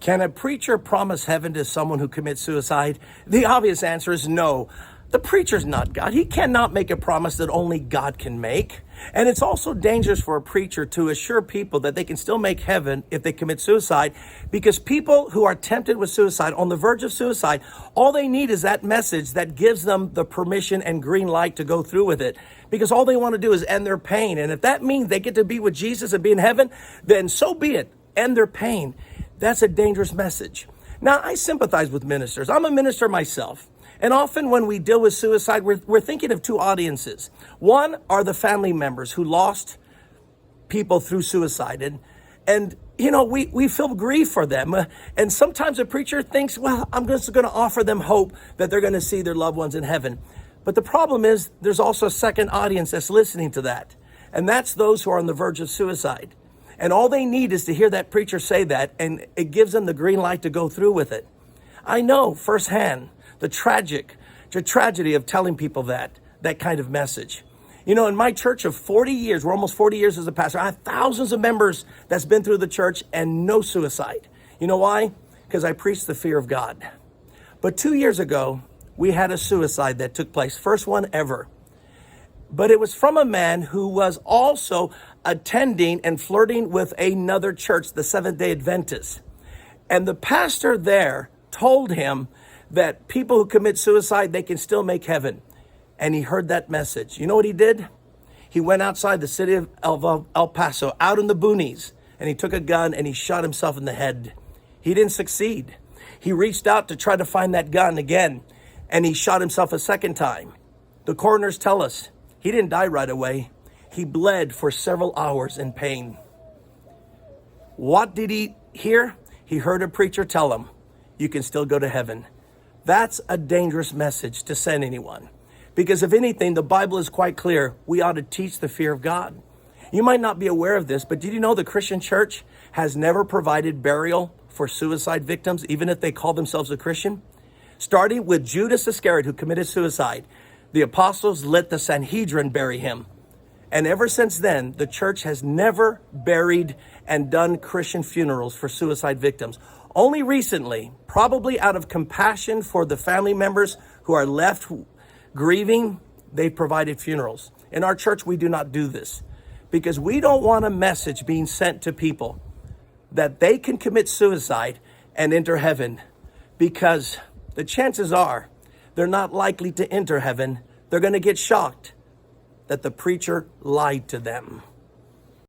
Can a preacher promise heaven to someone who commits suicide? The obvious answer is no. The preacher's not God. He cannot make a promise that only God can make. And it's also dangerous for a preacher to assure people that they can still make heaven if they commit suicide, because people who are tempted with suicide, on the verge of suicide, all they need is that message that gives them the permission and green light to go through with it, because all they want to do is end their pain. And if that means they get to be with Jesus and be in heaven, then so be it. End their pain. That's a dangerous message. Now, I sympathize with ministers. I'm a minister myself. And often when we deal with suicide, we're thinking of two audiences. One are the family members who lost people through suicide. And you know, we feel grief for them. And sometimes a preacher thinks, well, I'm just going to offer them hope that they're going to see their loved ones in heaven. But the problem is there's also a second audience that's listening to that. And that's those who are on the verge of suicide. And all they need is to hear that preacher say that, and it gives them the green light to go through with it. I know firsthand the tragedy of telling people that kind of message. You know, in my church of 40 years, we're almost 40 years as a pastor, I have thousands of members that's been through the church and no suicide. You know why? Because I preach the fear of God. But 2 years ago, we had a suicide that took place, first one ever. But it was from a man who was also attending and flirting with another church, the Seventh-day Adventists. And the pastor there told him that people who commit suicide, they can still make heaven. And he heard that message. You know what he did? He went outside the city of El Paso, out in the boonies, and he took a gun and he shot himself in the head. He didn't succeed. He reached out to try to find that gun again, and he shot himself a second time. The coroners tell us he didn't die right away. He bled for several hours in pain. What did he hear? He heard a preacher tell him, you can still go to heaven. That's a dangerous message to send anyone. Because if anything, the Bible is quite clear. We ought to teach the fear of God. You might not be aware of this, but did you know the Christian church has never provided burial for suicide victims, even if they call themselves a Christian? Starting with Judas Iscariot, who committed suicide, the apostles let the Sanhedrin bury him. And ever since then, the church has never buried and done Christian funerals for suicide victims. Only recently, probably out of compassion for the family members who are left grieving, they provided funerals. In our church, we do not do this because we don't want a message being sent to people that they can commit suicide and enter heaven, because the chances are they're not likely to enter heaven. They're going to get shocked that the preacher lied to them.